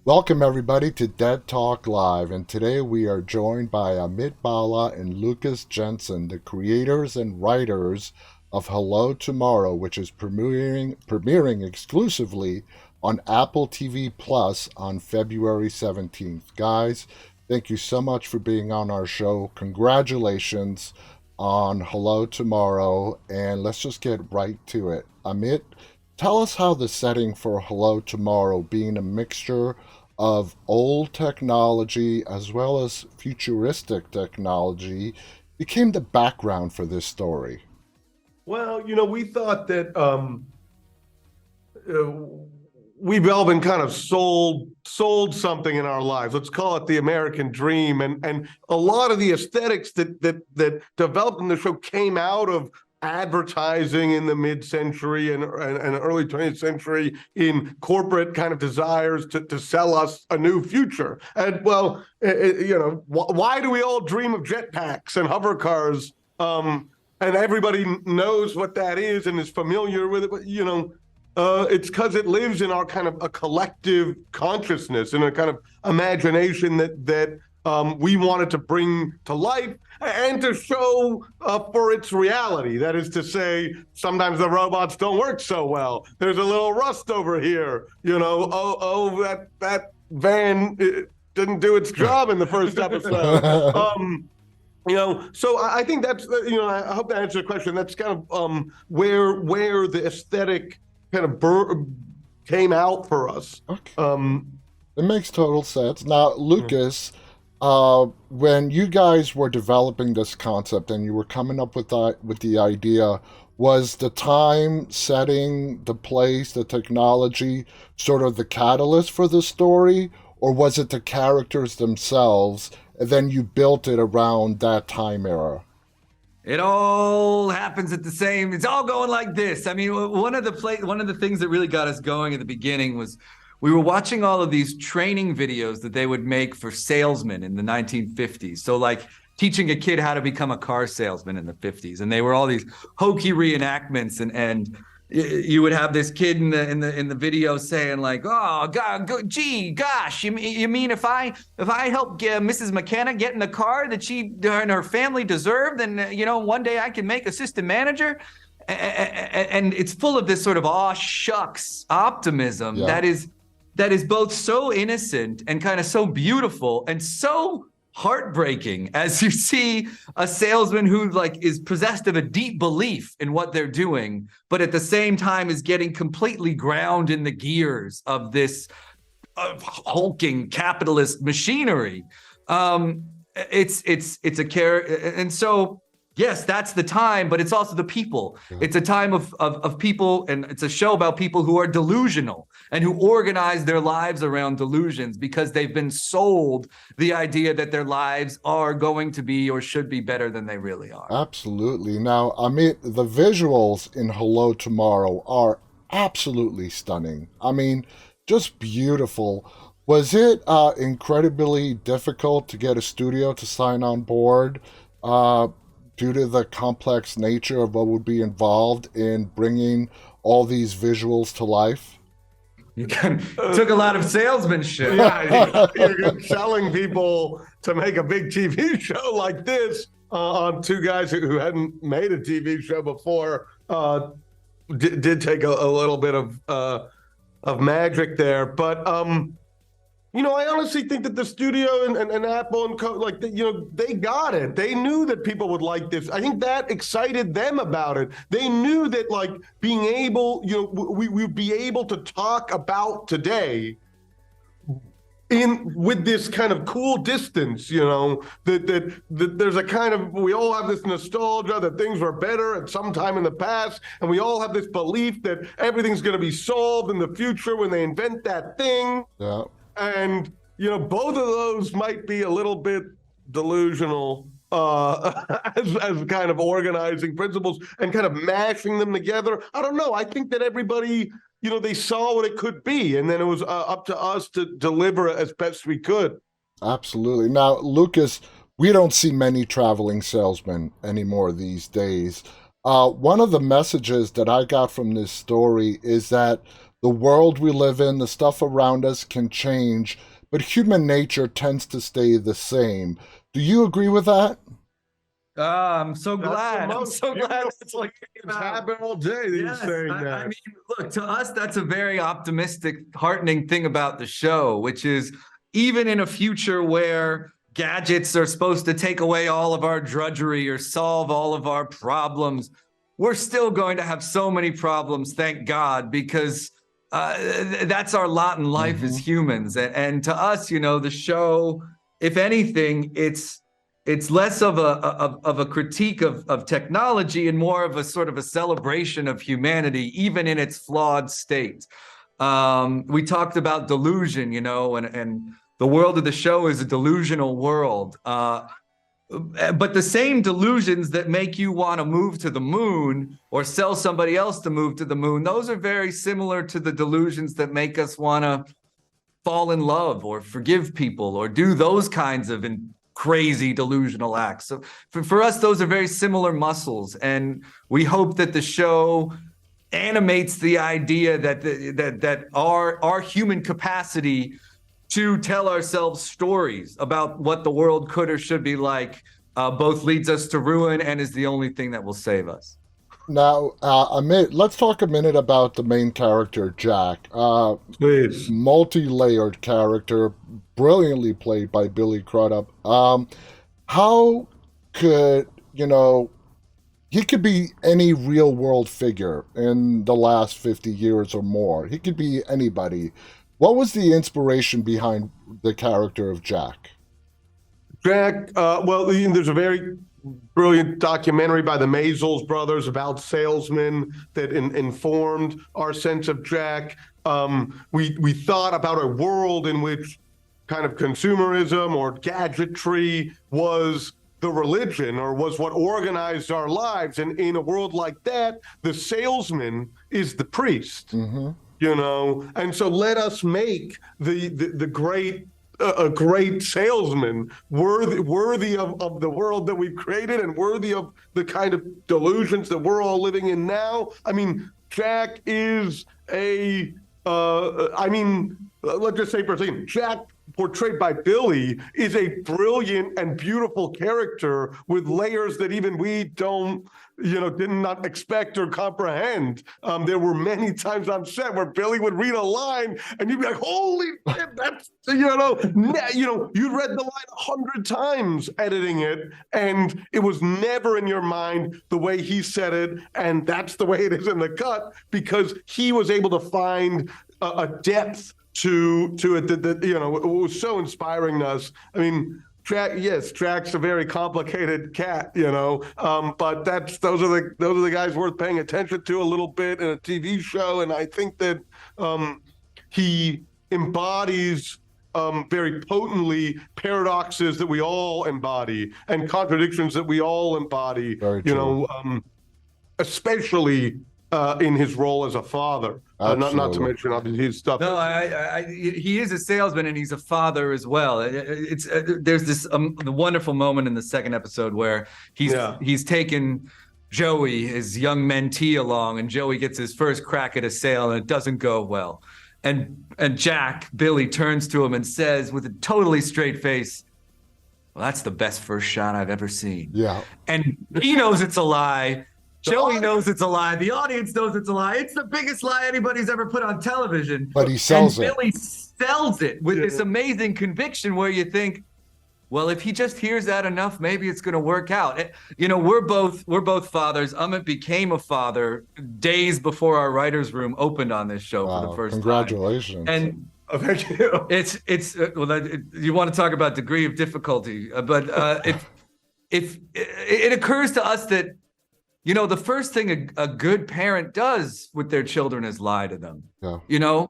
Welcome, everybody, to Dead Talk Live, and today we are joined by Amit Bala and Lucas Jensen, the creators and writers of Hello Tomorrow, which is premiering exclusively on Apple TV Plus on February 17th. Guys, thank you so much for being on our show. Congratulations on Hello Tomorrow, and let's just get right to it. Amit, tell us how the setting for Hello Tomorrow, being a mixture of old technology as well as futuristic technology, became the background for this story. Well, we thought that uh, we've all been kind of sold something in our lives. Let's call it the American dream, and a lot of the aesthetics that developed in the show came out of advertising in the mid-century and early 20th century in corporate kind of desires to sell us a new future. And well, why do we all dream of jetpacks and hover cars? And everybody knows what that is and is familiar with it. But it's because it lives in our kind of a collective consciousness and a kind of imagination that we wanted to bring to life and to show for its reality. That is to say, sometimes the robots don't work so well. There's a little rust over here. That van didn't do its job in the first episode. So I think that's I hope that answers the question. That's kind of where the aesthetic kind of came out for us. Okay. Um, It makes total sense. Now, Lucas, when you guys were developing this concept and you were coming up with the idea, was the time, setting, the place, the technology sort of the catalyst for the story, or was it the characters themselves, and then you built it around that time era? It all happens at the same. It's all going like this. I mean, one of the things that really got us going at the beginning was we were watching all of these training videos that they would make for salesmen in the 1950s. So like teaching a kid how to become a car salesman in the 50s, and they were all these hokey reenactments, and you would have this kid in the video saying like, "Oh God, gee, gosh, you mean if I help Mrs. McKenna get in the car that she and her family deserve, then one day I can make assistant manager." And it's full of this sort of aw shucks optimism Yeah. that is both so innocent and kind of so beautiful and so heartbreaking as you see a salesman who like is possessed of a deep belief in what they're doing, but at the same time is getting completely ground in the gears of this hulking capitalist machinery. It's a care, and so yes, that's the time, but it's also the people. Yeah. It's a time of people, and it's a show about people who are delusional and who organize their lives around delusions because they've been sold the idea that their lives are going to be or should be better than they really are. Absolutely. Now, I mean, the visuals in Hello Tomorrow are absolutely stunning. I mean, just beautiful. Was it incredibly difficult to get a studio to sign on board uh, due to the complex nature of what would be involved in bringing all these visuals to life? It took a lot of salesmanship. yeah, you're selling people to make a big TV show like this on two guys who hadn't made a TV show before. Did take a little bit of magic there, but I honestly think that the studio and Apple and like they got it. They knew that people would like this. I think that excited them about it. They knew that like being able, we would be able to talk about today in with this kind of cool distance, that there's a kind of, we all have this nostalgia that things were better at some time in the past, and we all have this belief that everything's going to be solved in the future when they invent that thing. Yeah. And both of those might be a little bit delusional as kind of organizing principles and kind of mashing them together. I don't know. I think that everybody, they saw what it could be, and then it was up to us to deliver it as best we could. Absolutely. Now, Lucas, we don't see many traveling salesmen anymore these days. One of the messages that I got from this story is that The world we live in, the stuff around us can change, but human nature tends to stay the same. Do you agree with that? I'm so That's the glad. I'm most so glad beautiful that's what It's happened all day. These Yes, saying I that. mean, look, to us, that's a very optimistic, heartening thing about the show, which is even in a future where gadgets are supposed to take away all of our drudgery or solve all of our problems, we're still going to have so many problems, thank God, because that's our lot in life as humans. And to us, the show, if anything, it's less of a critique of technology and more of a sort of a celebration of humanity, even in its flawed state. We talked about delusion, and the world of the show is a delusional world. But the same delusions that make you want to move to the moon or sell somebody else to move to the moon, those are very similar to the delusions that make us want to fall in love or forgive people or do those kinds of crazy delusional acts. So for us, those are very similar muscles. And we hope that the show animates the idea that our human capacity to tell ourselves stories about what the world could or should be like both leads us to ruin and is the only thing that will save us. Now, let's talk a minute about the main character, Jack. Please. Multi-layered character, brilliantly played by Billy Crudup. How could, he could be any real-world figure in the last 50 years or more. He could be anybody. What was the inspiration behind the character of Jack? Jack, well, there's a very brilliant documentary by the Maisels brothers about salesmen that informed our sense of Jack. We thought about a world in which kind of consumerism or gadgetry was the religion or was what organized our lives. And in a world like that, the salesman is the priest. And so let us make the great a great salesman worthy of the world that we've created and worthy of the kind of delusions that we're all living in now. I mean, Jack is let's just say for a second, Jack, portrayed by Billy, is a brilliant and beautiful character with layers that even we did not expect or comprehend. There were many times on set where Billy would read a line and you'd be like, holy shit, that's, you'd read the line 100 times editing it, and it was never in your mind the way he said it, and that's the way it is in the cut, because he was able to find a depth to it that it was so inspiring to us. I mean, Jack's a very complicated cat, but those are the guys worth paying attention to a little bit in a TV show, and I think that he embodies very potently paradoxes that we all embody and contradictions that we all embody. Very true. Especially in his role as a father. Not to mention his stuff. No, he is a salesman and he's a father as well. There's this the wonderful moment in the second episode where he's taken Joey, his young mentee, along, and Joey gets his first crack at a sale and it doesn't go well. And Billy turns to him and says with a totally straight face, "Well, that's the best first shot I've ever seen." Yeah. And he knows it's a lie. Joey knows it's a lie. The audience knows it's a lie. It's the biggest lie anybody's ever put on television. But he sells it. Billy sells it with this amazing conviction where you think, well, if he just hears that enough, maybe it's going to work out. We're both fathers. Amit became a father days before our writers' room opened on this show for the first Congratulations. time. And thank you. You want to talk about degree of difficulty, but if it occurs to us that, the first thing a good parent does with their children is lie to them. Yeah.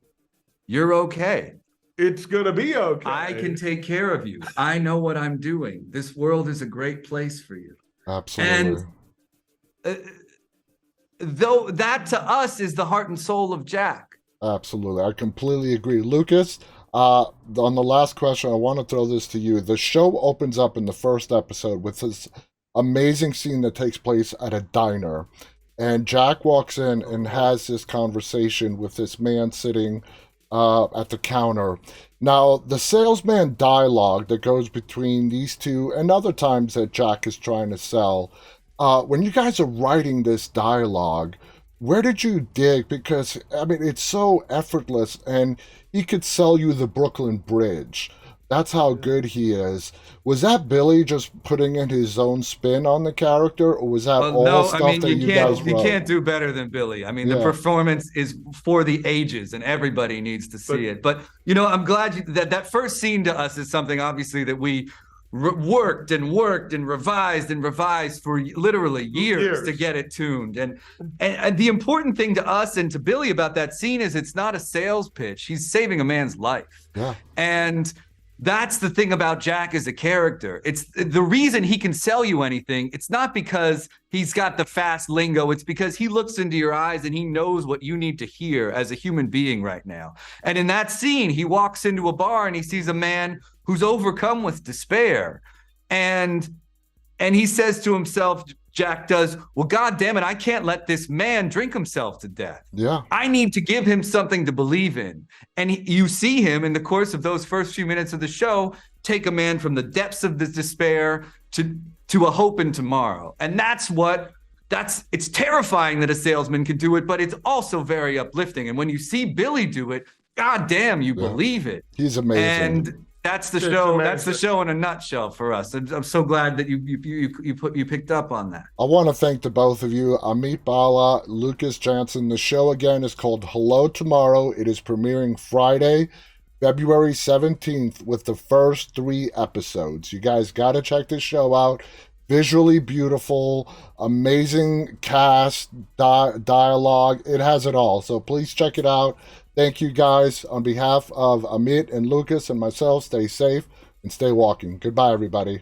You're okay. It's going to be okay. I can take care of you. I know what I'm doing. This world is a great place for you. Absolutely. And though that to us is the heart and soul of Jack. Absolutely. I completely agree. Lucas, on the last question, I want to throw this to you. The show opens up in the first episode with this amazing scene that takes place at a diner. and Jack walks in and has this conversation with this man sitting at the counter. Now, the salesman dialogue that goes between these two and other times that Jack is trying to sell, when you guys are writing this dialogue, where did you dig? Because, I mean, it's so effortless, and he could sell you the Brooklyn Bridge. That's how good he is. Was that Billy just putting in his own spin on the character, or was that Well, all no, stuff I mean that you guys you wrote? can't do better than Billy. I mean, the Yeah. performance is for the ages, and everybody needs to see it. But you know, I'm glad that first scene to us is something obviously that we worked and revised for literally years to get it tuned. And the important thing to us and to Billy about that scene is it's not a sales pitch. He's saving a man's life. Yeah. And that's the thing about Jack as a character. It's the reason he can sell you anything. It's not because he's got the fast lingo. It's because he looks into your eyes and he knows what you need to hear as a human being right now. And in that scene, he walks into a bar and he sees a man who's overcome with despair. And he says to himself, Jack does, well, God damn it, I can't let this man drink himself to death. Yeah. I need to give him something to believe in. And you see him in the course of those first few minutes of the show take a man from the depths of the despair to a hope in tomorrow. And it's terrifying that a salesman can do it, but it's also very uplifting. And when you see Billy do it, God damn, you believe it. He's amazing. And that's the show. That's the show in a nutshell for us. I'm so glad that you picked up on that. I want to thank the both of you, Amit Bala, Lucas Jansen. The show again is called Hello Tomorrow. It is premiering Friday, February 17th with the first 3 episodes. You guys got to check this show out. Visually beautiful, amazing cast, dialogue. It has it all. So please check it out. Thank you guys. On behalf of Amit and Lucas and myself, stay safe and stay walking. Goodbye, everybody.